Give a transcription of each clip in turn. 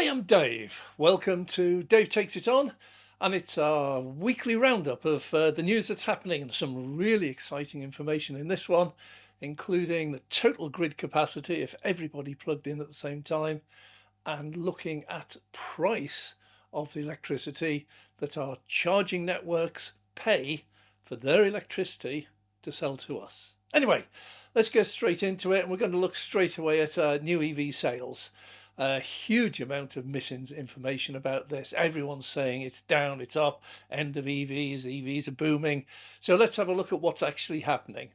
I'm Dave. Welcome to Dave Takes It On, and it's our weekly roundup of the news that's happening and some really exciting information in this one, including the total grid capacity if everybody plugged in at the same time, and looking at price of the electricity that our charging networks pay for their electricity to sell to us. Anyway, let's get straight into it, and we're going to look straight away at new EV sales. A huge amount of misinformation about this. Everyone's saying it's down, it's up, end of EVs are booming. So let's have a look at what's actually happening.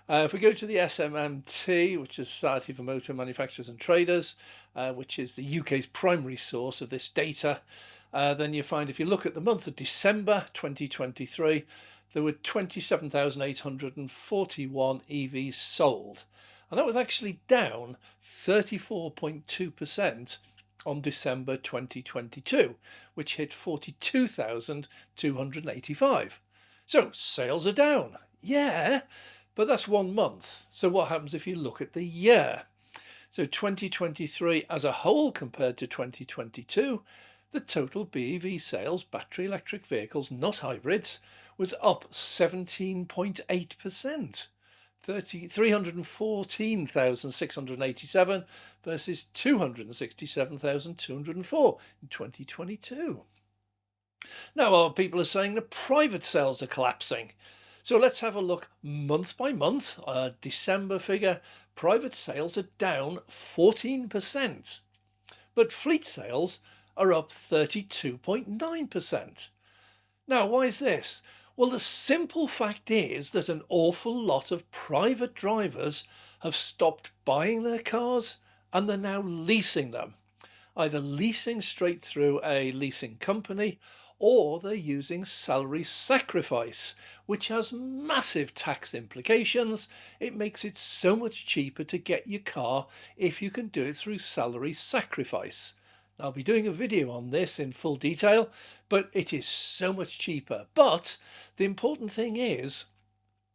If we go to the SMMT, which is Society for Motor Manufacturers and Traders, which is the UK's primary source of this data, then you find if you look at the month of December 2023, there were 27,841 EVs sold. And that was actually down 34.2% on December 2022, which hit 42,285. So sales are down. Yeah, but that's 1 month. So what happens if you look at the year? So 2023 as a whole compared to 2022, the total BEV sales, battery electric vehicles, not hybrids, was up 17.8%. 314,687 versus 267,204 in 2022. Now, our people are saying the private sales are collapsing. So let's have a look month by month. December figure, private sales are down 14%, but fleet sales are up 32.9%. Now, why is this? Well, the simple fact is that an awful lot of private drivers have stopped buying their cars and they're now leasing them. Either leasing straight through a leasing company, or they're using salary sacrifice, which has massive tax implications. It makes it so much cheaper to get your car if you can do it through salary sacrifice. I'll be doing a video on this in full detail, but it is so much cheaper. But the important thing is,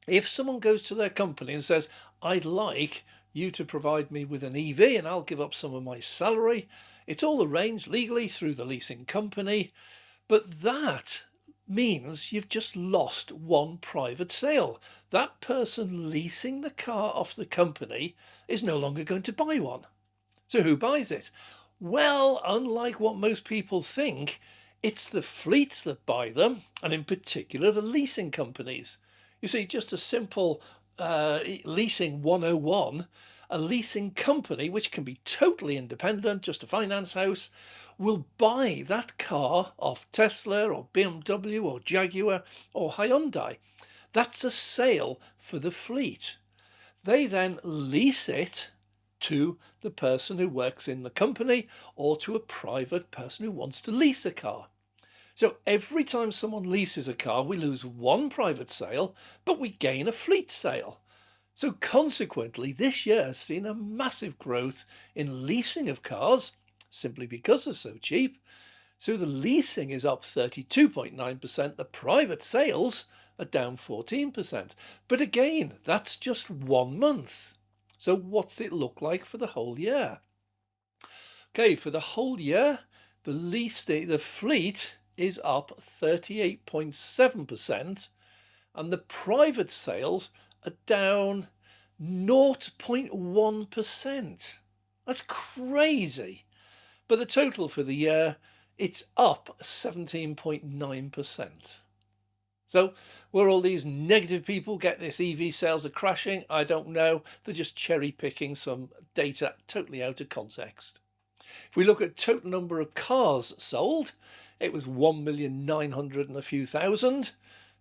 if someone goes to their company and says, I'd like you to provide me with an EV and I'll give up some of my salary, it's all arranged legally through the leasing company. But that means you've just lost one private sale. That person leasing the car off the company is no longer going to buy one. So who buys it? Well, unlike what most people think, it's the fleets that buy them, and in particular the leasing companies. You see, just a simple leasing 101, a leasing company, which can be totally independent, just a finance house, will buy that car off Tesla or BMW or Jaguar or Hyundai. That's a sale for the fleet. They then lease it to the person who works in the company or to a private person who wants to lease a car. So every time someone leases a car, we lose one private sale, but we gain a fleet sale. So consequently, this year has seen a massive growth in leasing of cars, simply because they're so cheap. So the leasing is up 32.9%, the private sales are down 14%. But again, that's just 1 month. So what's it look like for the whole year? Okay, for the whole year, the fleet is up 38.7%, and the private sales are down 0.1%. That's crazy. But the total for the year, it's up 17.9%. So where all these negative people get this EV sales are crashing, I don't know. They're just cherry picking some data totally out of context. If we look at total number of cars sold, it was 1,900,000 and a few thousand.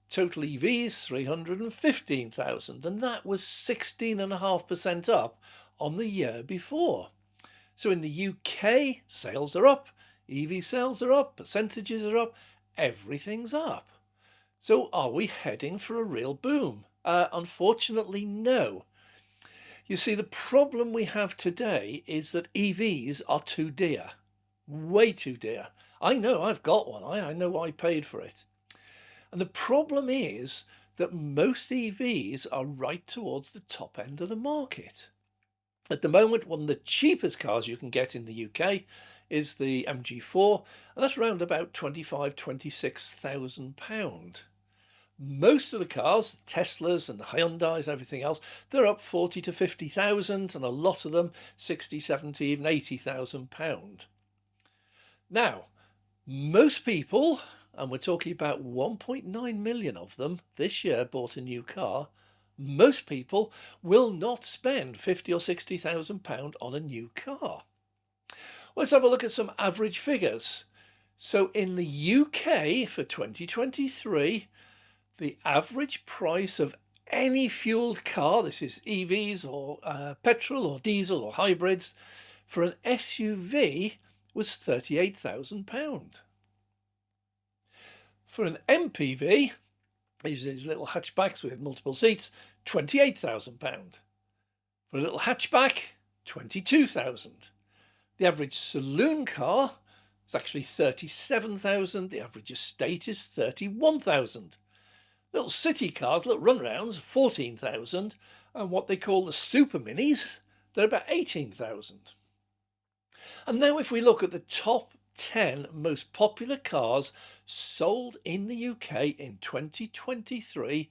Total EVs, 315,000. And that was 16.5% up on the year before. So in the UK, sales are up, EV sales are up, percentages are up, everything's up. So are we heading for a real boom? Unfortunately, no. You see, the problem we have today is that EVs are too dear, way too dear. I know I've got one. I know I paid for it. And the problem is that most EVs are right towards the top end of the market. At the moment, one of the cheapest cars you can get in the UK is the MG4, and that's around about £26,000. Most of the cars, the Teslas and the Hyundais and everything else, they're up 40 to 50,000, and a lot of them 60, 70, even £80,000. Now, most people, and we're talking about 1.9 million of them this year bought a new car, most people will not spend 50 or 60,000 pound on a new car. Let's have a look at some average figures. So in the UK for 2023, the average price of any fueled car, this is EVs or petrol or diesel or hybrids, for an SUV was £38,000. For an MPV, these are these little hatchbacks with multiple seats, £28,000. For a little hatchback, £22,000. The average saloon car is actually £37,000. The average estate is £31,000. Little city cars, little runarounds, £14,000. And what they call the super minis, they're about £18,000. And now if we look at the top 10 most popular cars sold in the UK in 2023,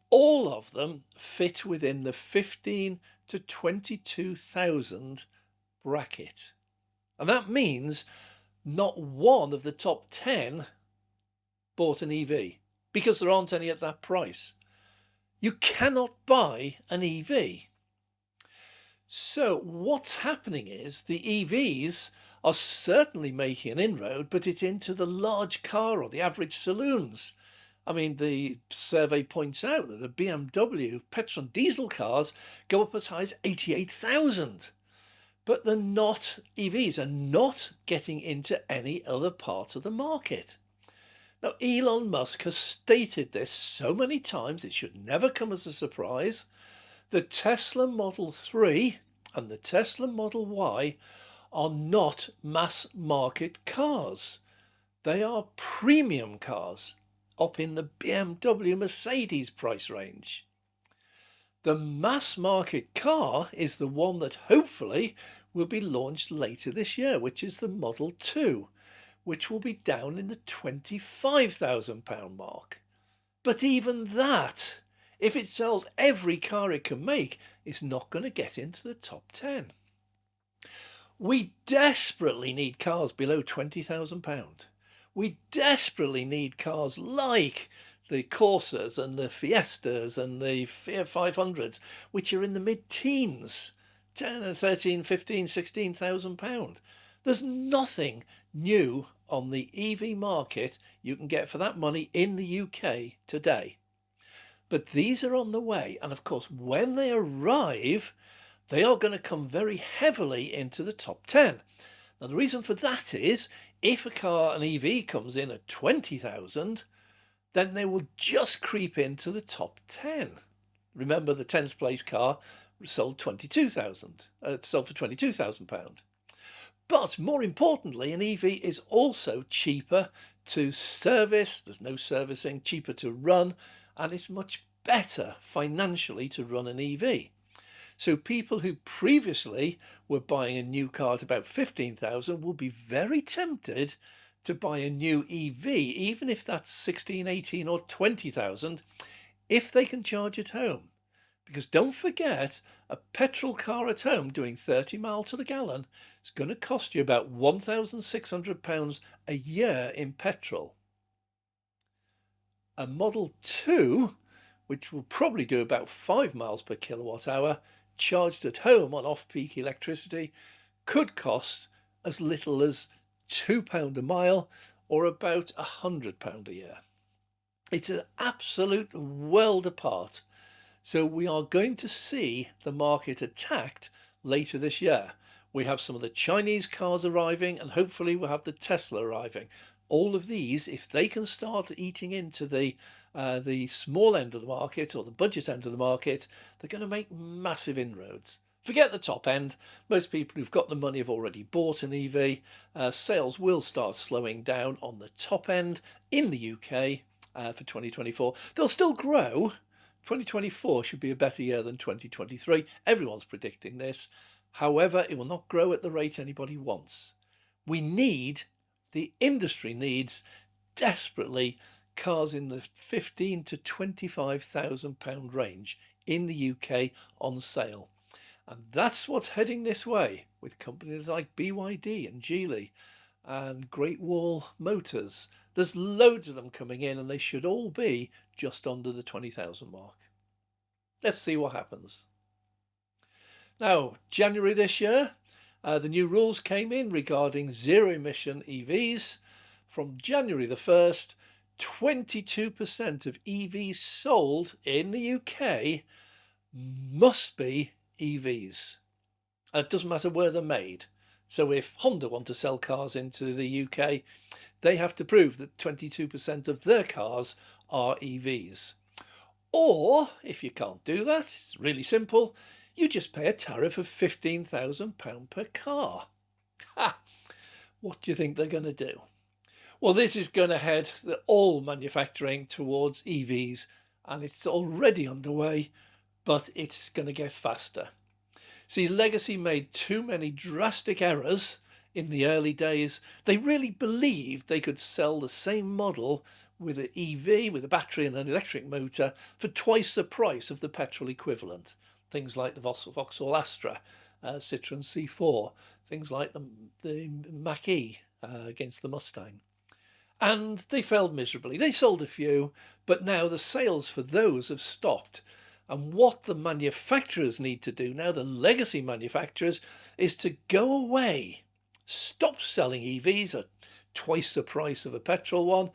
all of them fit within the 15 to 22,000 bracket. And that means not one of the top 10 bought an EV because there aren't any at that price. You cannot buy an EV. So what's happening is the EVs are certainly making an inroad, but it's into the large car or the average saloons. I mean, the survey points out that the BMW petrol and diesel cars go up as high as 88,000. But EVs are not getting into any other part of the market. Now, Elon Musk has stated this so many times, it should never come as a surprise. The Tesla Model 3 and the Tesla Model Y are not mass market cars. They are premium cars, up in the BMW Mercedes price range. The mass market car is the one that hopefully will be launched later this year, which is the Model 2, which will be down in the £25,000 mark. But even that, if it sells every car it can make, is not going to get into the top 10. We desperately need cars below £20,000. We desperately need cars like the Corsas and the Fiestas and the Fiat 500s, which are in the mid-teens, 10, 13, 15, £16,000. There's nothing new on the EV market you can get for that money in the UK today. But these are on the way, and of course when they arrive, they are going to come very heavily into the top 10. Now the reason for that is, if an EV comes in at 20,000, then they will just creep into the top 10. Remember, the 10th place car sold sold for £22,000. But more importantly, an EV is also cheaper to service. There's no servicing, cheaper to run, and it's much better financially to run an EV. So people who previously were buying a new car at about 15,000 will be very tempted to buy a new EV, even if that's 16, 18 or 20,000, if they can charge at home. Because don't forget, a petrol car at home doing 30 miles to the gallon is going to cost you about £1,600 a year in petrol. A Model 2, which will probably do about 5 miles per kilowatt hour, charged at home on off-peak electricity, could cost as little as £2 a mile or about £100 a year. It's an absolute world apart. So we are going to see the market attacked later this year. We have some of the Chinese cars arriving, and hopefully we'll have the Tesla arriving. All of these, if they can start eating into the small end of the market or the budget end of the market, they're going to make massive inroads. Forget the top end. Most people who've got the money have already bought an EV. Sales will start slowing down on the top end in the UK for 2024. They'll still grow. 2024 should be a better year than 2023. Everyone's predicting this. However, it will not grow at the rate anybody wants. The industry needs desperately cars in the £15,000 to £25,000 range in the UK on sale. And that's what's heading this way with companies like BYD and Geely and Great Wall Motors. There's loads of them coming in and they should all be just under the 20,000 mark. Let's see what happens. Now, January this year, the new rules came in regarding zero-emission EVs. From January the 1st, 22% of EVs sold in the UK must be EVs. And it doesn't matter where they're made. So if Honda want to sell cars into the UK, they have to prove that 22% of their cars are EVs. Or, if you can't do that, it's really simple, you just pay a tariff of £15,000 per car. Ha! What do you think they're going to do? Well, this is going to head all manufacturing towards EVs, and it's already underway, but it's going to get faster. See, Legacy made too many drastic errors in the early days. They really believed they could sell the same model with an EV, with a battery and an electric motor, for twice the price of the petrol equivalent. Things like the Vauxhall Astra, Citroën C4, things like the Mach-E against the Mustang. And they failed miserably. They sold a few, but now the sales for those have stopped. And what the manufacturers need to do now, the legacy manufacturers, is to go away, stop selling EVs at twice the price of a petrol one,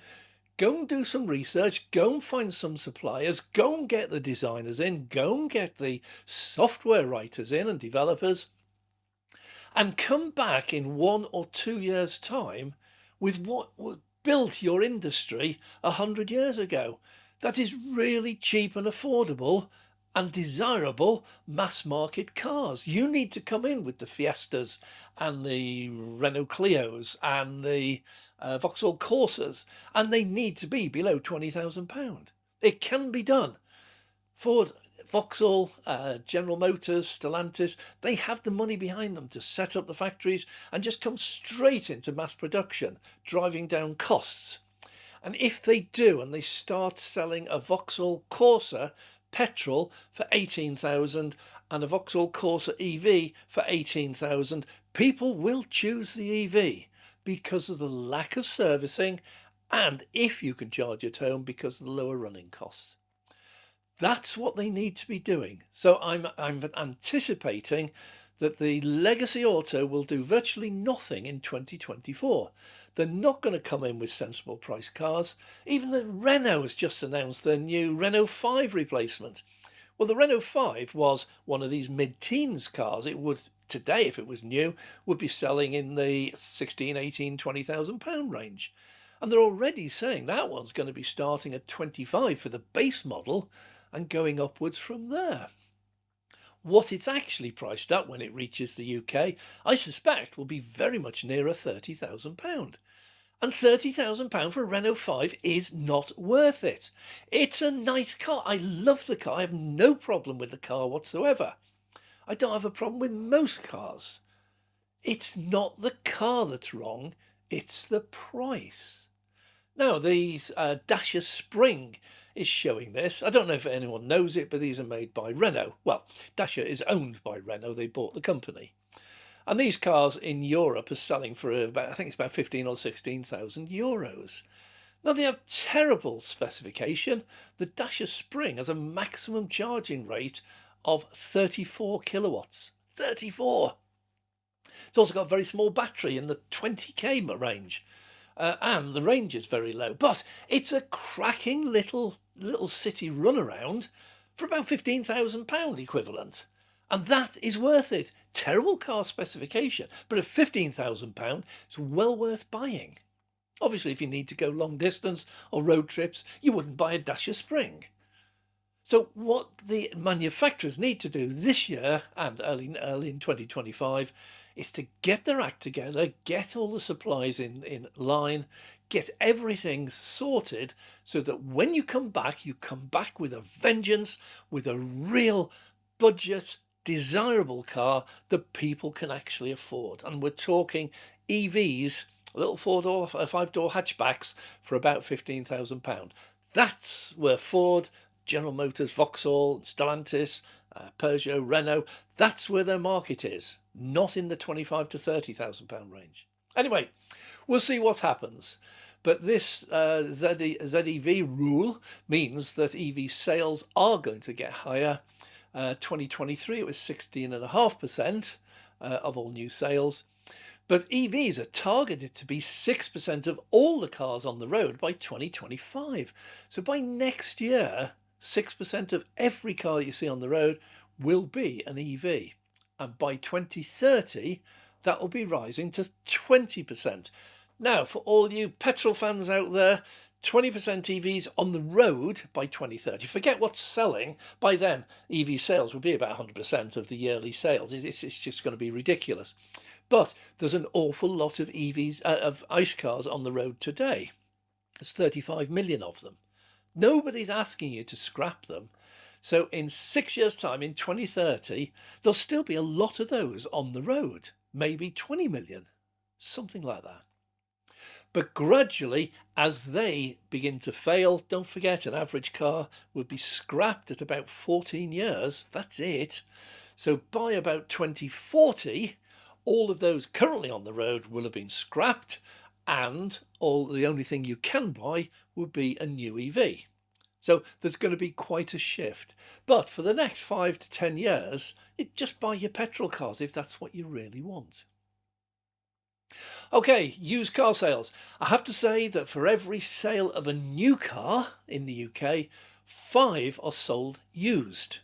go and do some research, go and find some suppliers, go and get the designers in, go and get the software writers in and developers, and come back in 1 or 2 years' time with what built your industry 100 years ago. That is really cheap and affordable and desirable mass market cars. You need to come in with the Fiestas and the Renault Clios and the Vauxhall Corsas, and they need to be below £20,000. It can be done. Ford, Vauxhall, General Motors, Stellantis, they have the money behind them to set up the factories and just come straight into mass production, driving down costs. And if they do, and they start selling a Vauxhall Corsa petrol for 18,000 and a Vauxhall Corsa EV for 18,000, people will choose the EV because of the lack of servicing, and if you can charge at home, because of the lower running costs. That's what they need to be doing. So I'm anticipating that the legacy auto will do virtually nothing in 2024. They're not going to come in with sensible price cars. Even the Renault has just announced their new Renault 5 replacement. Well, the Renault 5 was one of these mid-teens cars. It would, today, if it was new, would be selling in the 16, 18, 20,000 pound range. And they're already saying that one's going to be starting at 25 for the base model and going upwards from there. What it's actually priced at when it reaches the UK, I suspect, will be very much nearer £30,000. And £30,000 for a Renault 5 is not worth it. It's a nice car. I love the car. I have no problem with the car whatsoever. I don't have a problem with most cars. It's not the car that's wrong, it's the price. Now, the Dacia Spring is showing this. I don't know if anyone knows it, but these are made by Renault. Well, Dacia is owned by Renault. They bought the company. And these cars in Europe are selling for about, I think it's about 15 or 16,000 euros. Now, they have terrible specification. The Dacia Spring has a maximum charging rate of 34 kilowatts. 34! It's also got a very small battery in the 20k range. And the range is very low, but it's a cracking little city runaround for about £15,000 equivalent. And that is worth it. Terrible car specification, but at £15,000, it's well worth buying. Obviously, if you need to go long distance or road trips, you wouldn't buy a Dacia Spring. So what the manufacturers need to do this year and early in 2025 is to get their act together, get all the supplies in line, get everything sorted so that when you come back with a vengeance, with a real budget, desirable car that people can actually afford. And we're talking EVs, little 4-door, 5-door hatchbacks for about £15,000. That's where Ford, General Motors, Vauxhall, Stellantis, Peugeot, Renault, that's where their market is, not in the £25,000 to £30,000 range. Anyway, we'll see what happens. But this ZEV rule means that EV sales are going to get higher. 2023, it was 16.5% of all new sales. But EVs are targeted to be 6% of all the cars on the road by 2025. So by next year, 6% of every car you see on the road will be an EV. And by 2030, that will be rising to 20%. Now, for all you petrol fans out there, 20% EVs on the road by 2030. Forget what's selling. By then, EV sales will be about 100% of the yearly sales. It's just going to be ridiculous. But there's an awful lot of EVs, of ICE cars on the road today. There's 35 million of them. Nobody's asking you to scrap them. So in 6 years' time, in 2030, there'll still be a lot of those on the road. Maybe 20 million, something like that. But gradually, as they begin to fail, don't forget an average car would be scrapped at about 14 years. That's it. So by about 2040, all of those currently on the road will have been scrapped, and the only thing you can buy would be a new EV. So there's going to be quite a shift. But for the next 5 to 10 years, just buy your petrol cars if that's what you really want. Okay, used car sales. I have to say that for every sale of a new car in the UK, 5 are sold used.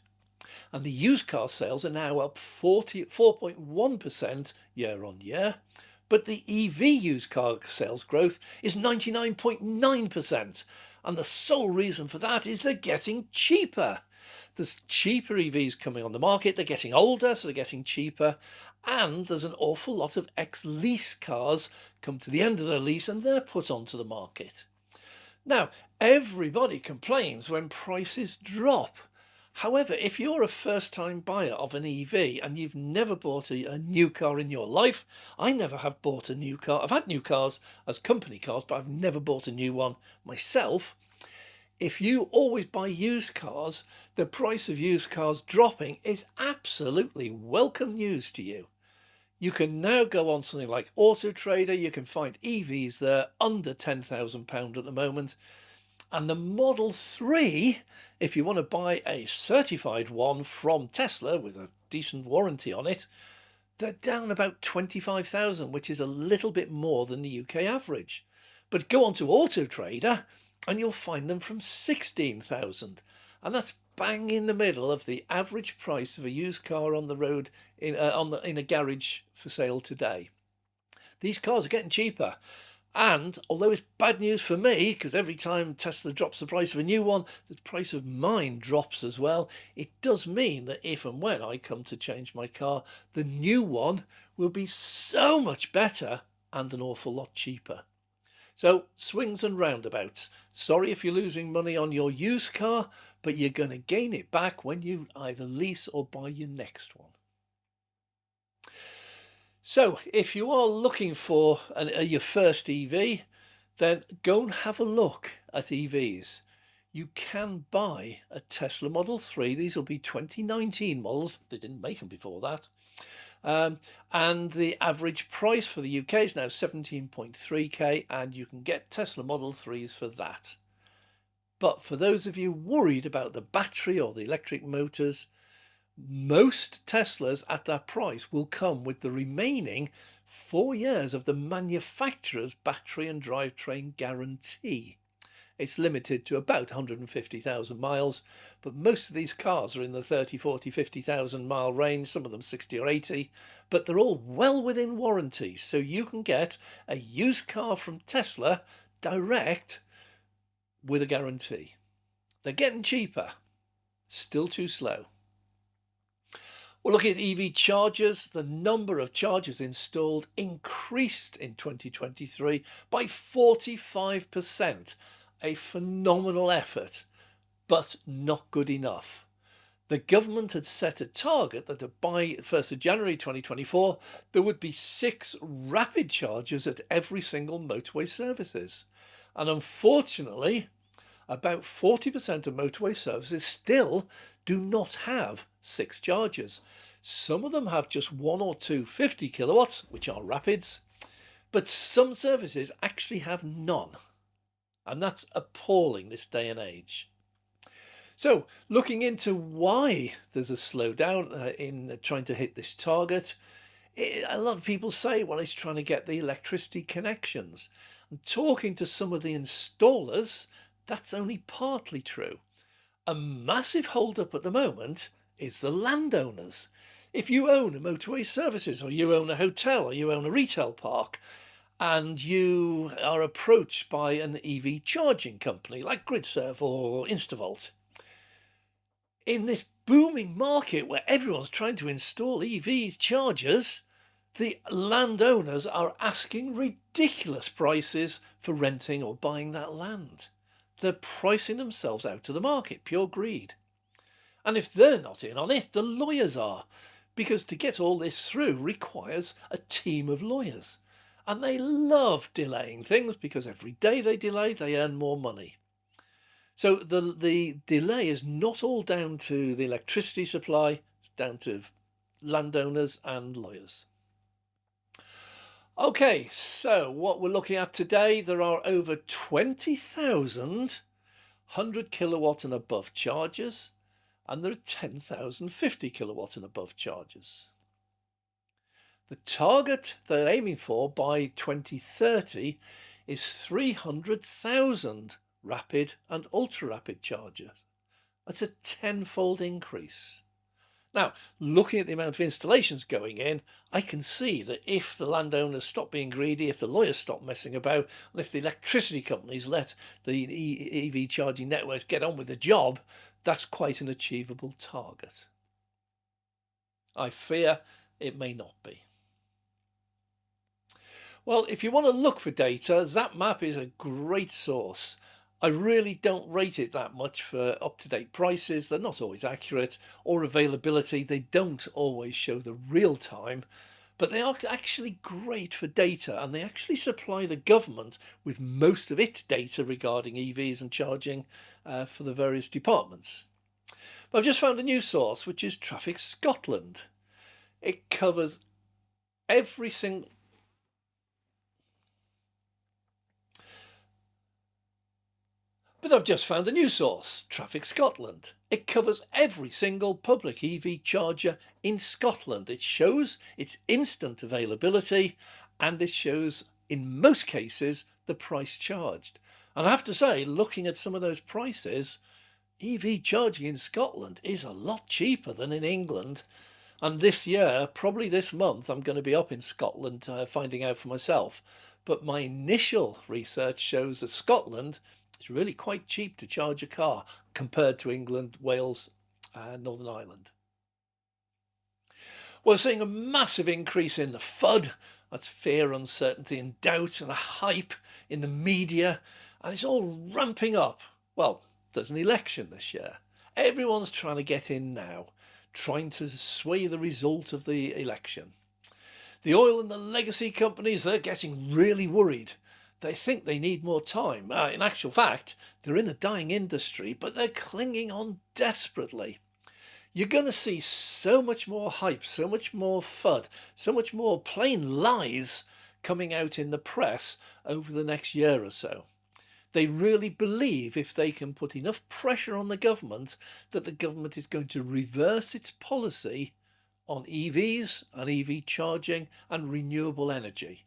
And the used car sales are now up 4.1% year on year. But the EV used car sales growth is 99.9%. And the sole reason for that is they're getting cheaper. There's cheaper EVs coming on the market. They're getting older, so they're getting cheaper. And there's an awful lot of ex-lease cars come to the end of their lease and they're put onto the market. Now, everybody complains when prices drop. However, if you're a first-time buyer of an EV and you've never bought a new car in your life, I never have bought a new car. I've had new cars as company cars, but I've never bought a new one myself. If you always buy used cars, the price of used cars dropping is absolutely welcome news to you. You can now go on something like Auto Trader. You can find EVs there under £10,000 at the moment. And the Model 3, if you want to buy a certified one from Tesla with a decent warranty on it, they're down about 25,000, which is a little bit more than the UK average. But go on to Auto Trader and you'll find them from 16,000. And that's bang in the middle of the average price of a used car on the road in a garage for sale today. These cars are getting cheaper. And although it's bad news for me, because every time Tesla drops the price of a new one, the price of mine drops as well, it does mean that if and when I come to change my car, the new one will be so much better and an awful lot cheaper. So swings and roundabouts. Sorry if you're losing money on your used car, but you're going to gain it back when you either lease or buy your next one. So if you are looking for your first EV, then go and have a look at EVs. You can buy a Tesla Model 3. These will be 2019 models. They didn't make them before that. And the average price for the UK is now 17.3k, and you can get Tesla Model 3s for that. But for those of you worried about the battery or the electric motors, most Teslas at that price will come with the remaining 4 years of the manufacturer's battery and drivetrain guarantee. It's limited to about 150,000 miles, but most of these cars are in the 30, 40, 50,000 mile range, some of them 60 or 80, but they're all well within warranty, so you can get a used car from Tesla direct with a guarantee. They're getting cheaper. Still too slow. Well, looking at EV chargers, the number of chargers installed increased in 2023 by 45%. A phenomenal effort, but not good enough. The government had set a target that by 1st of January 2024, there would be 6 rapid chargers at every single motorway services. And unfortunately, about 40% of motorway services still do not have 6 chargers. Some of them have just 1 or 2 50 kilowatts, which are rapids, but some services actually have none. And that's appalling this day and age. So, looking into why there's a slowdown in trying to hit this target, a lot of people say, well, it's trying to get the electricity connections. And talking to some of the installers, that's only partly true. A massive hold-up at the moment is the landowners. If you own a motorway services, or you own a hotel, or you own a retail park, and you are approached by an EV charging company like GridServe or InstaVolt, in this booming market where everyone's trying to install EV chargers, the landowners are asking ridiculous prices for renting or buying that land. They're pricing themselves out of the market, pure greed. And if they're not in on it, the lawyers are, because to get all this through requires a team of lawyers. And they love delaying things because every day they delay, they earn more money. So the delay is not all down to the electricity supply, it's down to landowners and lawyers. Okay, so what we're looking at today, there are over 20,000 100 kilowatt and above chargers, and there are 10,000 50 kilowatt and above chargers. The target they're aiming for by 2030 is 300,000 rapid and ultra-rapid chargers. That's a 10-fold increase. Now, looking at the amount of installations going in, I can see that if the landowners stop being greedy, if the lawyers stop messing about, and if the electricity companies let the EV charging networks get on with the job, that's quite an achievable target. I fear it may not be. Well, if you want to look for data, ZapMap is a great source. I really don't rate it that much for up-to-date prices. They're not always accurate, or availability. They don't always show the real time, but they are actually great for data, and they actually supply the government with most of its data regarding EVs and charging for the various departments. But I've just found a new source, which is Traffic Scotland. It covers every single... But I've just found a new source, Traffic Scotland. It covers every single public EV charger in Scotland. It shows its instant availability, and it shows, in most cases, the price charged. And I have to say, looking at some of those prices, EV charging in Scotland is a lot cheaper than in England. And this year, probably this month, I'm going to be up in Scotland finding out for myself. But my initial research shows that Scotland, it's really quite cheap to charge a car compared to England, Wales, and Northern Ireland. We're seeing a massive increase in the FUD, that's fear, uncertainty and doubt, and a hype in the media, and it's all ramping up. Well, there's an election this year. Everyone's trying to get in now, trying to sway the result of the election. The oil and the legacy companies, they're getting really worried. They think they need more time. In actual fact, they're in a dying industry, but they're clinging on desperately. You're going to see so much more hype, so much more FUD, so much more plain lies coming out in the press over the next year or so. They really believe if they can put enough pressure on the government, that the government is going to reverse its policy on EVs and EV charging and renewable energy.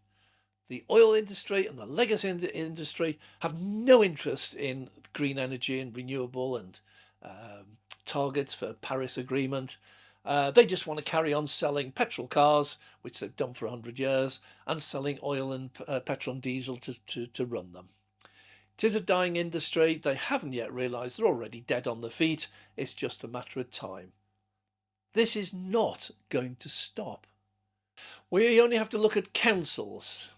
The oil industry and the legacy industry have no interest in green energy and renewable and targets for Paris Agreement. They just want to carry on selling petrol cars, which they've done for 100 years, and selling oil and petrol and diesel to run them. 'Tis a dying industry. They haven't yet realised they're already dead on their feet. It's just a matter of time. This is not going to stop. We only have to look at councils.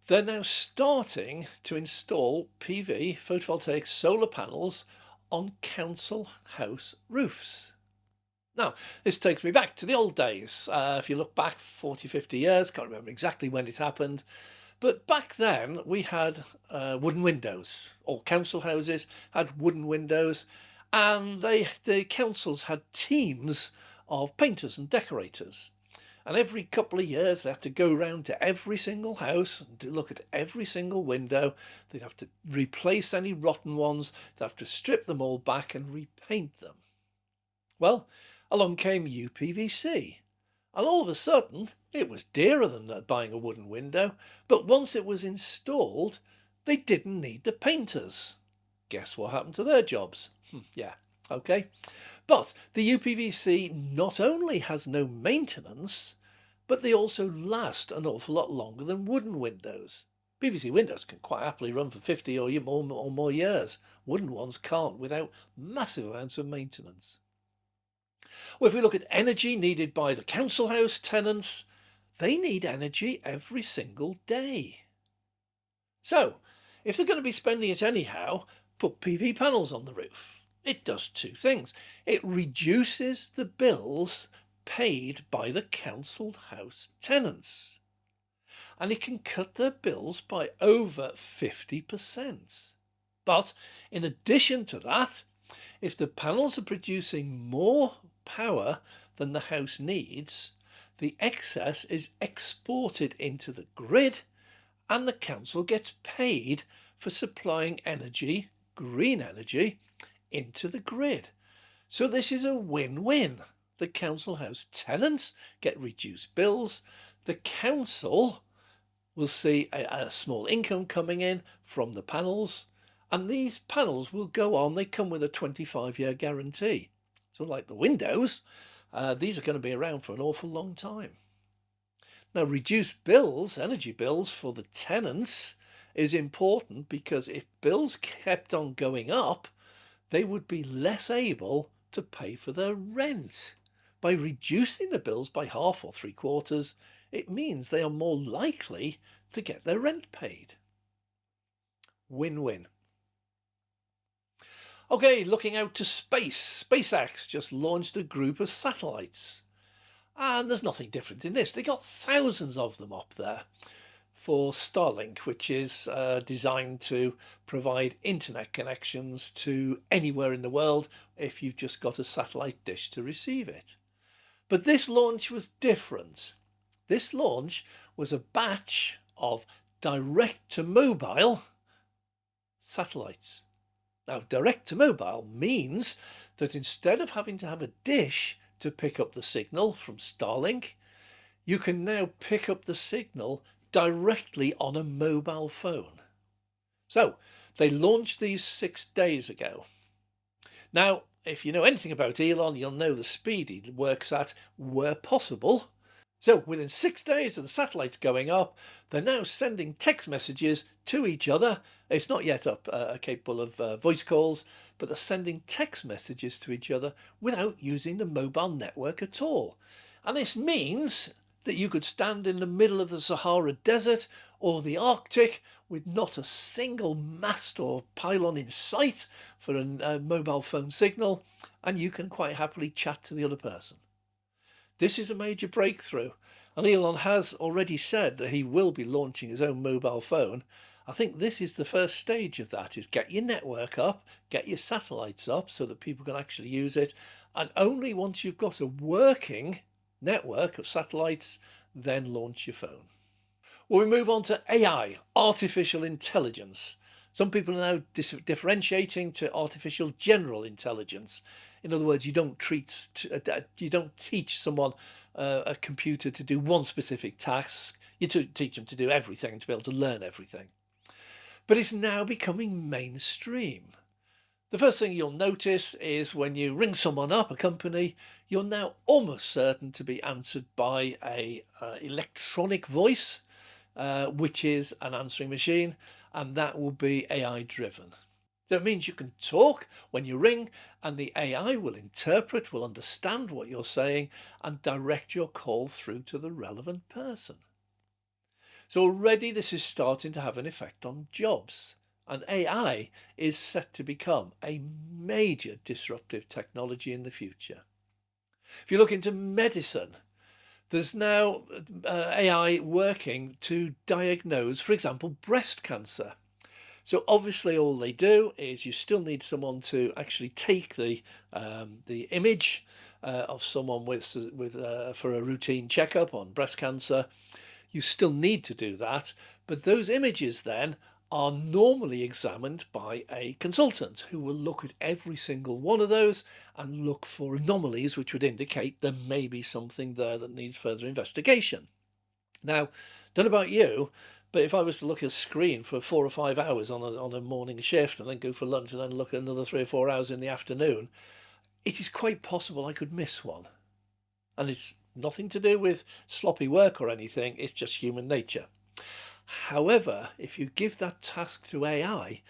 They're now starting to install PV, photovoltaic solar panels, on council house roofs. Now, this takes me back to the old days. If you look back 40, 50 years, can't remember exactly when it happened, but back then we had wooden windows. All council houses had wooden windows, and the councils had teams of painters and decorators. And every couple of years they had to go round to every single house and to look at every single window. They'd have to replace any rotten ones. They'd have to strip them all back and repaint them. Well, along came UPVC. And all of a sudden, it was dearer than buying a wooden window. But once it was installed, they didn't need the painters. Guess what happened to their jobs? Yeah, okay. But the UPVC not only has no maintenance, but they also last an awful lot longer than wooden windows. PVC windows can quite happily run for 50 or more years. Wooden ones can't without massive amounts of maintenance. Well, if we look at energy needed by the council house tenants, they need energy every single day. So, if they're going to be spending it anyhow, put PV panels on the roof. It does two things. It reduces the bills paid by the council house tenants. And it can cut their bills by over 50%. But in addition to that, if the panels are producing more power than the house needs, the excess is exported into the grid and the council gets paid for supplying energy, green energy, into the grid. So this is a win-win. The council house tenants get reduced bills. The council will see a small income coming in from the panels, and these panels will go on. They come with a 25-year guarantee. So like the windows, these are going to be around for an awful long time. Now, reduced bills, energy bills for the tenants is important because if bills kept on going up, they would be less able to pay for their rent. By reducing the bills by half or three quarters, it means they are more likely to get their rent paid. Win-win. Okay, looking out to space. SpaceX just launched a group of satellites. And there's nothing different in this. They got thousands of them up there for Starlink, which is designed to provide internet connections to anywhere in the world if you've just got a satellite dish to receive it. But this launch was different. This launch was a batch of direct-to-mobile satellites. Now, direct-to-mobile means that instead of having to have a dish to pick up the signal from Starlink, you can now pick up the signal directly on a mobile phone. So they launched these 6 days ago. Now, if you know anything about Elon, you'll know the speed he works at where possible. So within 6 days of the satellites going up, they're now sending text messages to each other. It's not yet up capable of voice calls, but they're sending text messages to each other without using the mobile network at all. And this means that you could stand in the middle of the Sahara Desert or the Arctic with not a single mast or pylon in sight for a mobile phone signal, and you can quite happily chat to the other person. This is a major breakthrough, and Elon has already said that he will be launching his own mobile phone. I think this is the first stage of that, is get your network up, get your satellites up so that people can actually use it, and only once you've got a working network of satellites, then launch your phone. Well, we move on to AI, artificial intelligence. Some people are now differentiating to artificial general intelligence. In other words, you don't teach someone a computer to do one specific task. You teach them to do everything, to be able to learn everything. But it's now becoming mainstream. The first thing you'll notice is when you ring someone up, a company, you're now almost certain to be answered by a electronic voice. which is an answering machine, and that will be AI driven. So it means you can talk when you ring, and the AI will interpret, will understand what you're saying, and direct your call through to the relevant person. So already this is starting to have an effect on jobs, and AI is set to become a major disruptive technology in the future. If you look into medicine, there's now AI working to diagnose, for example, breast cancer. So obviously all they do is you still need someone to actually take the image of someone with for a routine checkup on breast cancer. You still need to do that, but those images then are normally examined by a consultant who will look at every single one of those and look for anomalies which would indicate there may be something there that needs further investigation. Now, don't know about you, but if I was to look at a screen for 4 or 5 hours on a morning shift and then go for lunch and then look at another 3 or 4 hours in the afternoon, it is quite possible I could miss one. And it's nothing to do with sloppy work or anything, it's just human nature. However, if you give that task to AI,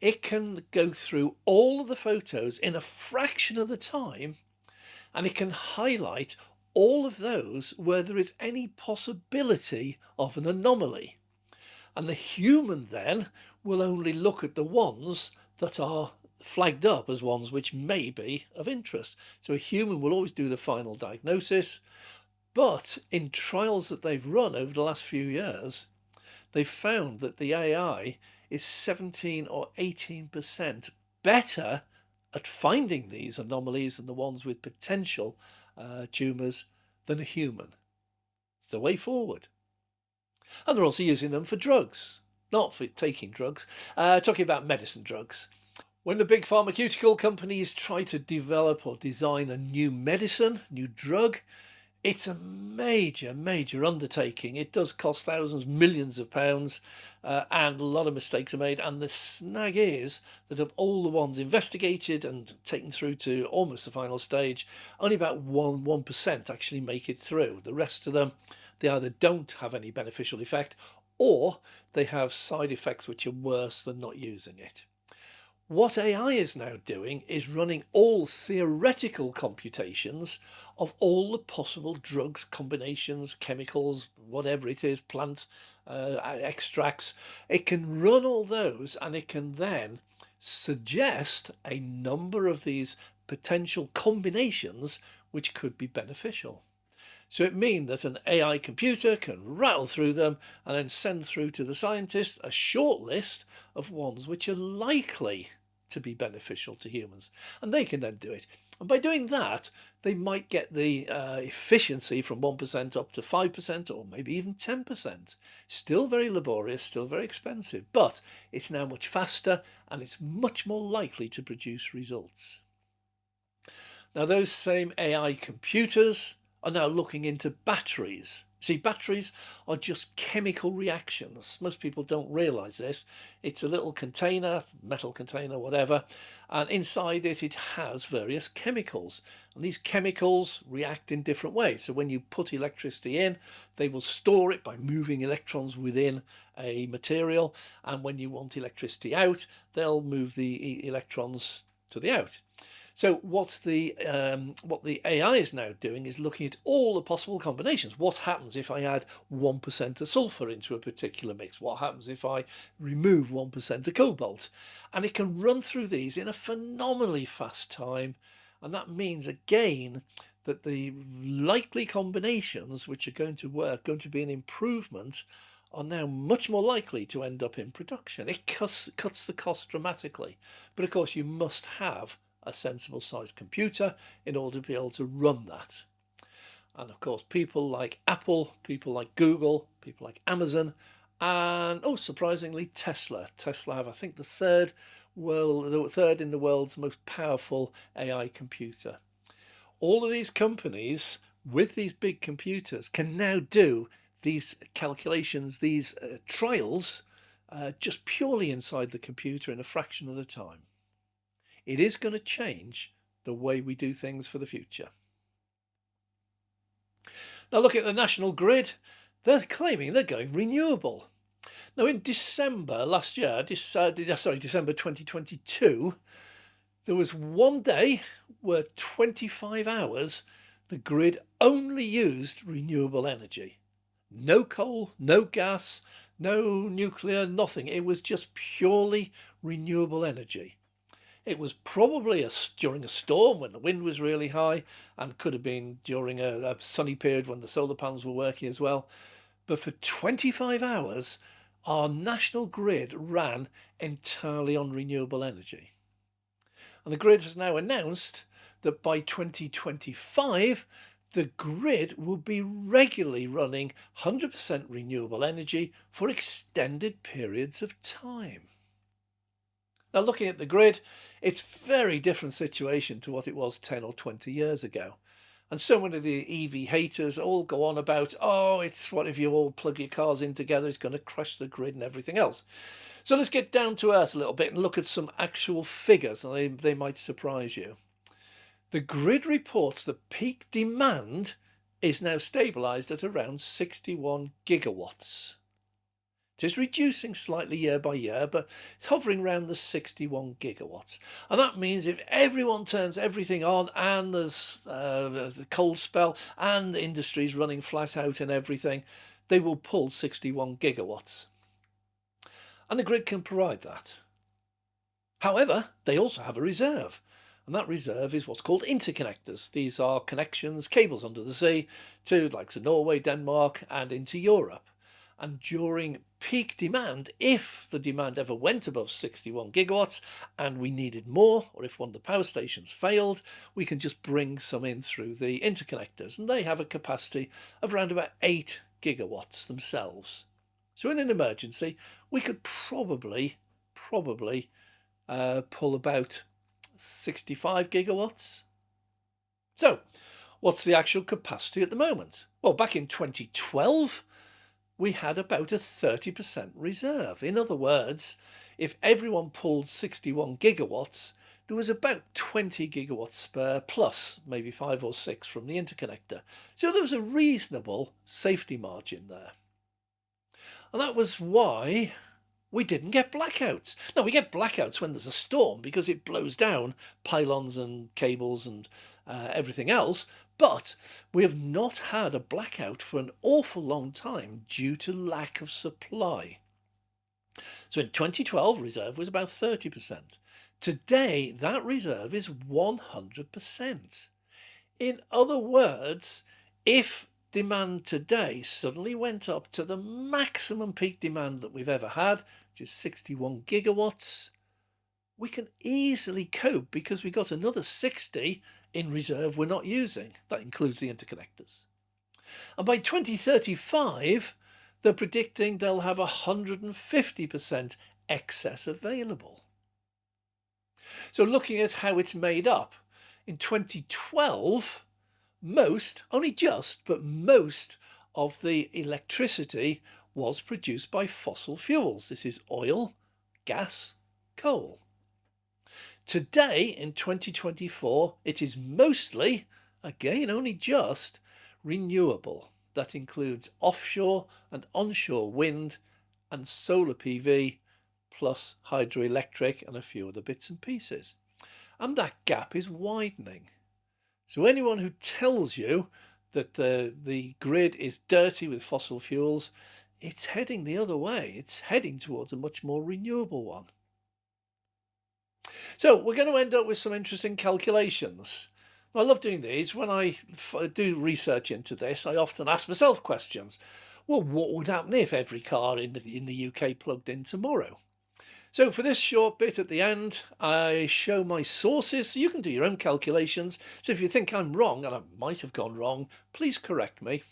it can go through all of the photos in a fraction of the time, and it can highlight all of those where there is any possibility of an anomaly. And the human then will only look at the ones that are flagged up as ones which may be of interest. So a human will always do the final diagnosis, but in trials that they've run over the last few years, they've found that the AI is 17 or 18% better at finding these anomalies and the ones with potential tumours than a human. It's the way forward. And they're also using them for drugs, not for taking drugs, talking about medicine drugs. When the big pharmaceutical companies try to develop or design a new medicine, new drug, it's a major, major undertaking. It does cost thousands, millions of pounds, and a lot of mistakes are made. And the snag is that of all the ones investigated and taken through to almost the final stage, only about 1% actually make it through. The rest of them, they either don't have any beneficial effect or they have side effects which are worse than not using it. What AI is now doing is running all theoretical computations of all the possible drugs, combinations, chemicals, whatever it is, plant extracts. It can run all those and it can then suggest a number of these potential combinations which could be beneficial. So it means that an AI computer can rattle through them and then send through to the scientist a short list of ones which are likely to be beneficial to humans, and they can then do it. And by doing that, they might get the efficiency from 1% up to 5% or maybe even 10%. Still very laborious, still very expensive, but it's now much faster and it's much more likely to produce results. Now, those same AI computers are now looking into batteries. See, batteries are just chemical reactions. Most people don't realise this. It's a little container, metal container, whatever, and inside it, it has various chemicals. And these chemicals react in different ways. So when you put electricity in, they will store it by moving electrons within a material. And when you want electricity out, they'll move the electrons to the out. So what the AI is now doing is looking at all the possible combinations. What happens if I add 1% of sulfur into a particular mix? What happens if I remove 1% of cobalt? And it can run through these in a phenomenally fast time. And that means, again, that the likely combinations which are going to work, going to be an improvement, are now much more likely to end up in production. It cuts the cost dramatically. But of course, you must have a sensible sized computer in order to be able to run that. And of course, people like Apple, people like Google, people like Amazon, and surprisingly, Tesla have, I think, the third in the world's most powerful AI computer. All of these companies with these big computers can now do these calculations, these trials, just purely inside the computer in a fraction of the time. It is going to change the way we do things for the future. Now look at the national grid. They're claiming they're going renewable. Now, in December last year, December 2022, there was one day where 25 hours the grid only used renewable energy. No coal, no gas, no nuclear, nothing. It was just purely renewable energy. It was probably during a storm when the wind was really high, and could have been during a sunny period when the solar panels were working as well. But for 25 hours, our national grid ran entirely on renewable energy. And the grid has now announced that by 2025, the grid will be regularly running 100% renewable energy for extended periods of time. Now, looking at the grid, it's a very different situation to what it was 10 or 20 years ago. And so many of the EV haters all go on about, oh, it's what if you all plug your cars in together, it's going to crush the grid and everything else. So let's get down to earth a little bit and look at some actual figures, and they might surprise you. The grid reports that peak demand is now stabilised at around 61 gigawatts. It is reducing slightly year by year, but it's hovering around the 61 gigawatts. And that means if everyone turns everything on and there's a cold spell and the industry's running flat out and everything, they will pull 61 gigawatts. And the grid can provide that. However, they also have a reserve. And that reserve is what's called interconnectors. These are connections, cables under the sea, to Norway, Denmark, and into Europe. And during peak demand, if the demand ever went above 61 gigawatts and we needed more, or if one of the power stations failed, we can just bring some in through the interconnectors. And they have a capacity of around about 8 gigawatts themselves. So in an emergency, we could probably pull about 65 gigawatts. So what's the actual capacity at the moment? Well, back in 2012, we had about a 30% reserve. In other words, if everyone pulled 61 gigawatts, there was about 20 gigawatts spare, plus maybe 5 or 6 from the interconnector. So there was a reasonable safety margin there. And that was why we didn't get blackouts. Now, we get blackouts when there's a storm because it blows down pylons and cables and everything else, but we have not had a blackout for an awful long time due to lack of supply. So in 2012, reserve was about 30%. Today, that reserve is 100%. In other words, if demand today suddenly went up to the maximum peak demand that we've ever had, which is 61 gigawatts, we can easily cope because we got another 60 in reserve we're not using. That includes the interconnectors. And by 2035, they're predicting they'll have 150% excess available. So looking at how it's made up, in 2012, most of the electricity was produced by fossil fuels. This is oil, gas, coal. Today, in 2024, it is mostly, again, only just, renewable. That includes offshore and onshore wind and solar PV, plus hydroelectric and a few other bits and pieces. And that gap is widening. So anyone who tells you that the grid is dirty with fossil fuels, it's heading the other way. It's heading towards a much more renewable one. So we're going to end up with some interesting calculations. I love doing these. When I do research into this, I often ask myself questions. Well, what would happen if every car in the UK plugged in tomorrow? So for this short bit at the end, I show my sources, so you can do your own calculations. So if you think I'm wrong, and I might have gone wrong, please correct me.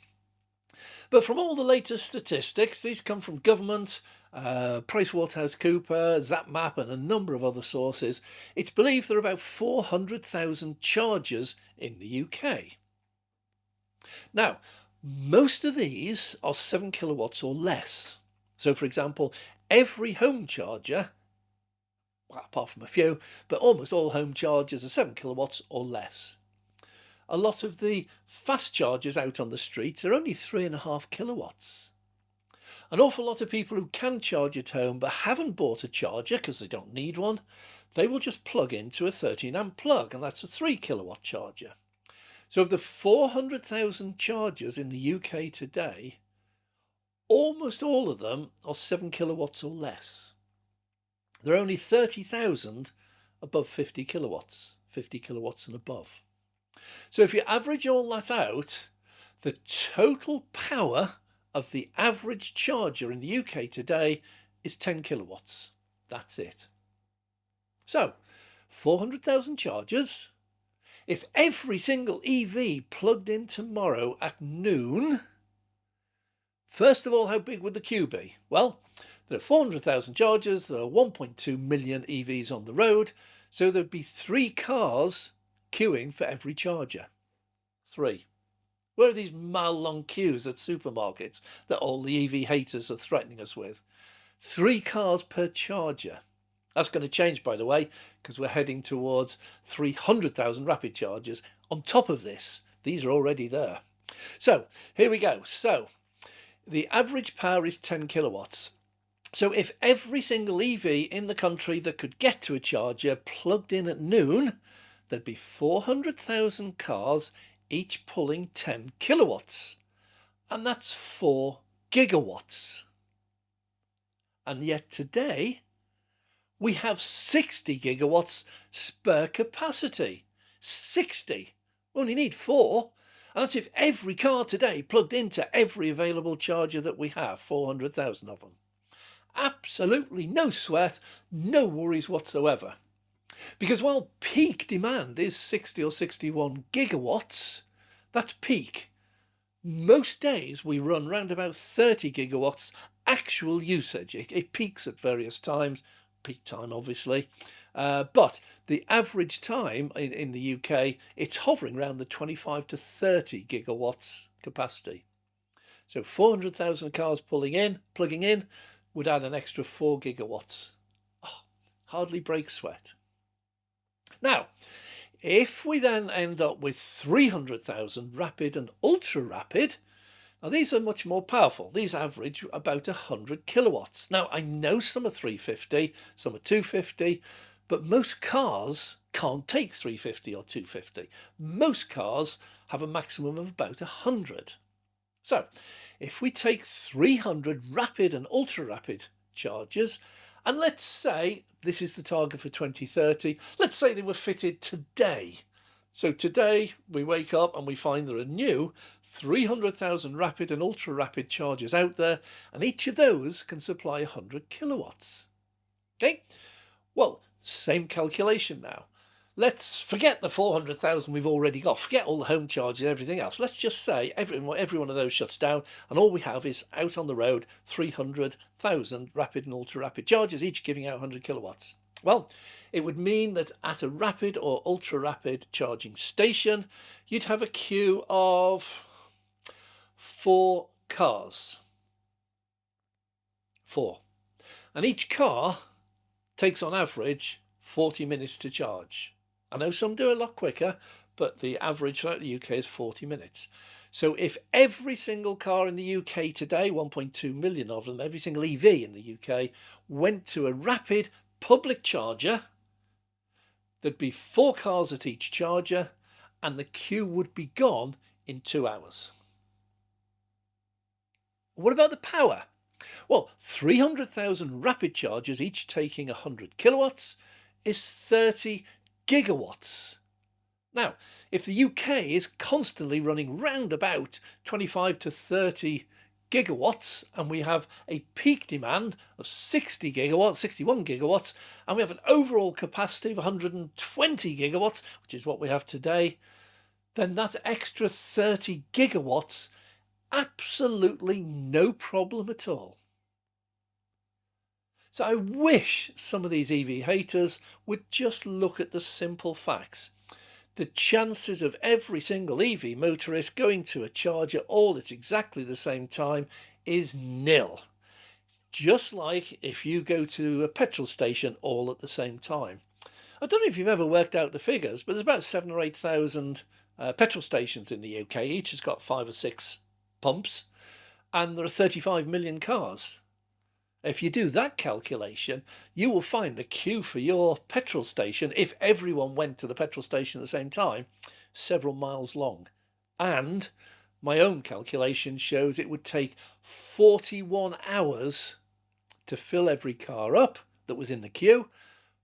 But from all the latest statistics, these come from government, PricewaterhouseCoopers, ZapMap, and a number of other sources. It's believed there are about 400,000 chargers in the UK. Now, most of these are 7 kilowatts or less. So, for example, every home charger, well, apart from a few, but almost all home chargers are 7 kilowatts or less. a lot of the fast chargers out on the streets are only 3.5 kilowatts. An awful lot of people who can charge at home but haven't bought a charger because they don't need one, they will just plug into a 13 amp plug, and that's a 3 kilowatt charger. So of the 400,000 chargers in the UK today, almost all of them are 7 kilowatts or less. There are only 30,000 above 50 kilowatts and above. So if you average all that out, the total power of the average charger in the UK today is 10 kilowatts. That's it. So 400,000 chargers. If every single EV plugged in tomorrow at noon, first of all, how big would the queue be? Well, there are 400,000 chargers, there are 1.2 million EVs on the road, so there'd be 3 cars queuing for every charger. 3. Where are these mile-long queues at supermarkets that all the EV haters are threatening us with? 3 cars per charger. That's going to change, by the way, because we're heading towards 300,000 rapid chargers. On top of this, these are already there. So, here we go. So, the average power is 10 kilowatts. So if every single EV in the country that could get to a charger plugged in at noon, there'd be 400,000 cars, each pulling 10 kilowatts. And that's 4 gigawatts. And yet today, we have 60 gigawatts spare capacity. 60. We only need 4. And that's if every car today plugged into every available charger that we have, 400,000 of them. Absolutely no sweat, no worries whatsoever. Because while peak demand is 60 or 61 gigawatts, that's peak. Most days we run around about 30 gigawatts actual usage. It peaks at various times, peak time obviously, but the average time in the UK, it's hovering around the 25 to 30 gigawatts capacity. So 400,000 cars plugging in, would add an extra 4 gigawatts. Oh, hardly break sweat. Now, if we then end up with 300,000 rapid and ultra rapid, now these are much more powerful. These average about 100 kilowatts. Now, I know some are 350, some are 250, but most cars can't take 350 or 250. Most cars have a maximum of about 100. So, if we take 300 rapid and ultra rapid chargers, and let's say this is the target for 2030, let's say they were fitted today. So today we wake up and we find there are new 300,000 rapid and ultra rapid chargers out there, and each of those can supply 100 kilowatts. Okay, well, same calculation now. Let's forget the 400,000 we've already got. Forget all the home charging and everything else. Let's just say every one of those shuts down, and all we have is out on the road 300,000 rapid and ultra rapid chargers, each giving out 100 kilowatts. Well, it would mean that at a rapid or ultra rapid charging station, you'd have a queue of 4 cars. 4. And each car takes on average 40 minutes to charge. I know some do a lot quicker, but the average throughout the UK is 40 minutes. So if every single car in the UK today, 1.2 million of them, every single EV in the UK, went to a rapid public charger, there'd be 4 cars at each charger, and the queue would be gone in 2 hours. What about the power? Well, 300,000 rapid chargers, each taking 100 kilowatts, is 30 gigawatts. Now, if the UK is constantly running round about 25 to 30 gigawatts, and we have a peak demand of 60 gigawatts, 61 gigawatts, and we have an overall capacity of 120 gigawatts, which is what we have today, then that extra 30 gigawatts, absolutely no problem at all. So I wish some of these EV haters would just look at the simple facts. The chances of every single EV motorist going to a charger all at exactly the same time is nil. Just like if you go to a petrol station all at the same time. I don't know if you've ever worked out the figures, but there's about 7,000 or 8,000 petrol stations in the UK. Each has got 5 or 6 pumps, and there are 35 million cars. If you do that calculation, you will find the queue for your petrol station, if everyone went to the petrol station at the same time, several miles long. And my own calculation shows it would take 41 hours to fill every car up that was in the queue.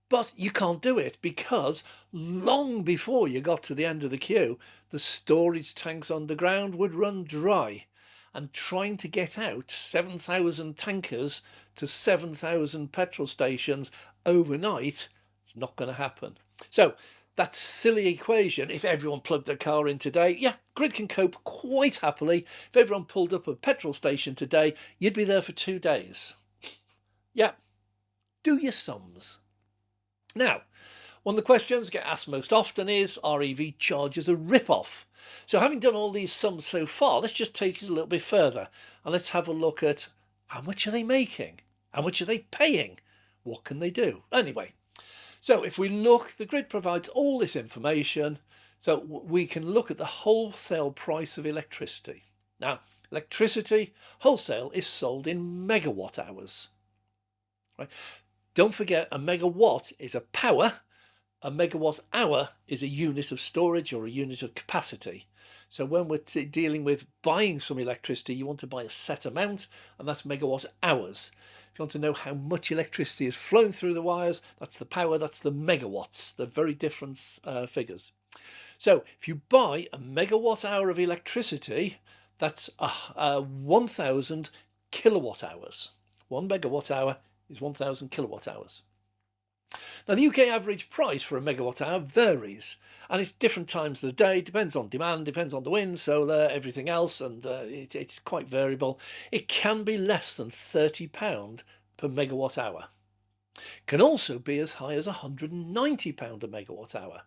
But you can't do it because long before you got to the end of the queue, the storage tanks underground would run dry. And trying to get out 7,000 tankers to 7,000 petrol stations overnight is not going to happen. So that silly equation, if everyone plugged their car in today, yeah, grid can cope quite happily. If everyone pulled up a petrol station today, you'd be there for 2 days. Yeah, do your sums. Now, one of the questions that get asked most often is, are EV chargers a rip-off? So having done all these sums so far, let's just take it a little bit further and let's have a look at how much are they making? How much are they paying? What can they do? Anyway, so if we look, the grid provides all this information, so we can look at the wholesale price of electricity. Now, electricity, wholesale, is sold in megawatt hours. Right? Don't forget, a megawatt is a power. A megawatt hour is a unit of storage or a unit of capacity. So when we're dealing with buying some electricity, you want to buy a set amount, and that's megawatt hours. If you want to know how much electricity is flowing through the wires, that's the power, that's the megawatts. They're very different figures. So if you buy a megawatt hour of electricity, that's 1,000 kilowatt hours. 1 megawatt hour is 1,000 kilowatt hours. Now, the UK average price for a megawatt hour varies, and it's different times of the day, depends on demand, depends on the wind, solar, everything else, and it's quite variable. It can be less than £30 per megawatt hour. Can also be as high as £190 a megawatt hour.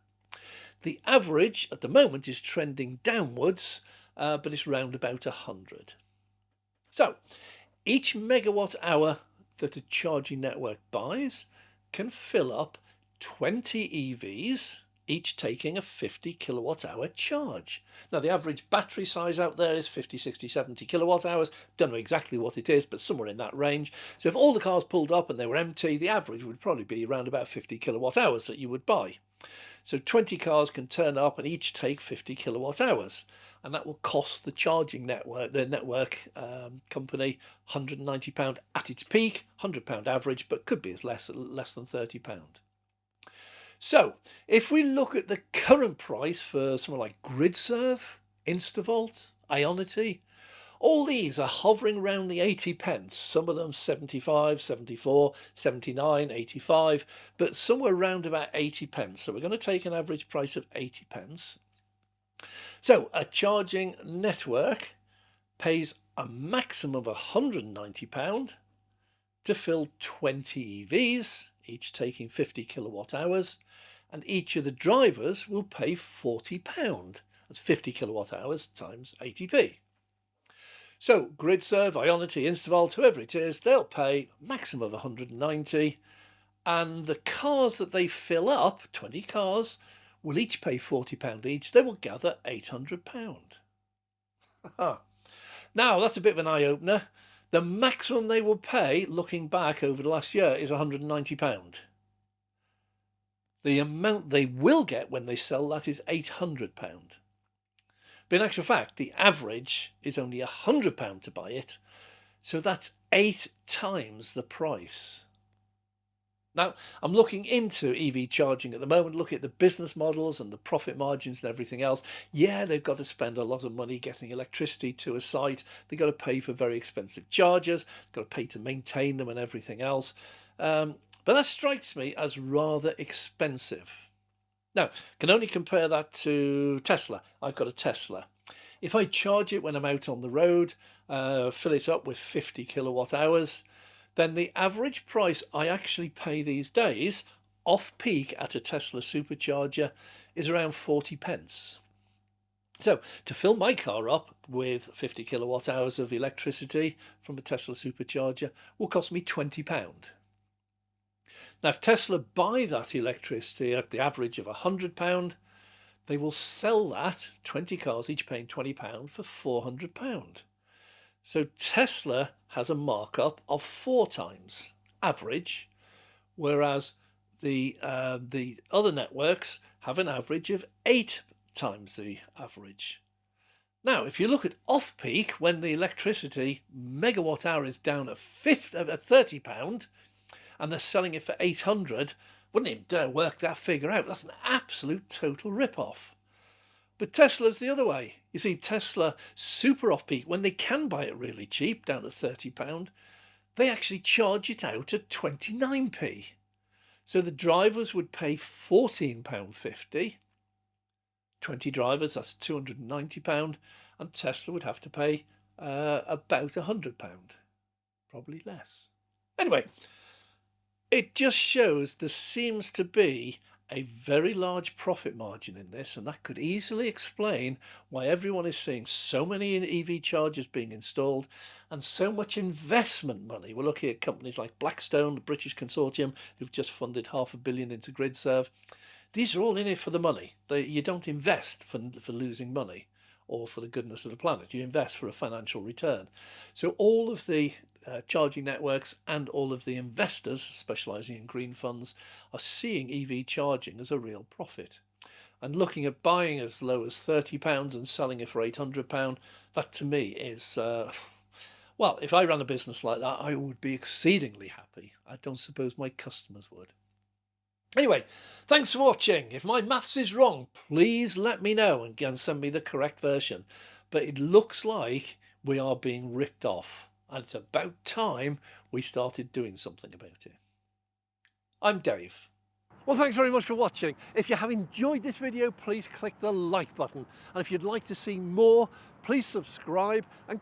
The average at the moment is trending downwards, but it's round about 100. So, each megawatt hour that a charging network buys can fill up 20 EVs, each taking a 50 kilowatt hour charge. Now, the average battery size out there is 50, 60, 70 kilowatt hours. Don't know exactly what it is, but somewhere in that range. So if all the cars pulled up and they were empty, the average would probably be around about 50 kilowatt hours that you would buy. So 20 cars can turn up and each take 50 kilowatt hours. And that will cost the charging network, the network company, £190 at its peak, £100 average, but could be as less than £30. So if we look at the current price for something like GridServe, Instavolt, Ionity, all these are hovering around the 80 pence, some of them 75, 74, 79, 85, but somewhere around about 80 pence. So we're going to take an average price of 80 pence. So a charging network pays a maximum of £190 to fill 20 EVs, each taking 50 kilowatt hours, and each of the drivers will pay £40. That's 50 kilowatt hours times 80p. So GridServe, Ionity, Instavolt, whoever it is, they'll pay maximum of 190, and the cars that they fill up, 20 cars, will each pay £40 each. They will gather £800. Now, that's a bit of an eye-opener. The maximum they will pay, looking back over the last year, is £190. The amount they will get when they sell that is £800. But in actual fact, the average is only £100 to buy it, so that's 8 times the price. Now, I'm looking into EV charging at the moment, looking at the business models and the profit margins and everything else. Yeah, they've got to spend a lot of money getting electricity to a site. They've got to pay for very expensive chargers, got to pay to maintain them and everything else. But that strikes me as rather expensive. Now, can only compare that to Tesla. I've got a Tesla. If I charge it when I'm out on the road, fill it up with 50 kilowatt hours, then the average price I actually pay these days, off-peak at a Tesla supercharger, is around 40 pence. So to fill my car up with 50 kilowatt hours of electricity from a Tesla supercharger will cost me £20. Now, if Tesla buy that electricity at the average of £100, they will sell that, 20 cars, each paying £20 for £400. So Tesla has a markup of 4 times average, whereas the other networks have an average of 8 times the average. Now, if you look at off-peak, when the electricity megawatt hour is down at £30 and they're selling it for 800, wouldn't even dare work that figure out. That's an absolute total rip-off. But Tesla's the other way. You see, Tesla super off-peak, when they can buy it really cheap, down at £30, they actually charge it out at 29p. So the drivers would pay £14.50. 20 drivers, that's £290, and Tesla would have to pay about £100, probably less. Anyway, it just shows there seems to be a very large profit margin in this, and that could easily explain why everyone is seeing so many EV chargers being installed and so much investment money. We're looking at companies like Blackstone, the British consortium, who've just funded £500 million into GridServe. These are all in it for the money. You don't invest for losing money or for the goodness of the planet. You invest for a financial return. So all of the charging networks and all of the investors specialising in green funds are seeing EV charging as a real profit. And looking at buying as low as £30 and selling it for £800, that to me is, well, if I ran a business like that, I would be exceedingly happy. I don't suppose my customers would. Anyway, thanks for watching. If my maths is wrong, please let me know and send me the correct version. But it looks like we are being ripped off, and it's about time we started doing something about it. I'm Dave. Well, thanks very much for watching. If you have enjoyed this video, please click the like button. And if you'd like to see more, please subscribe and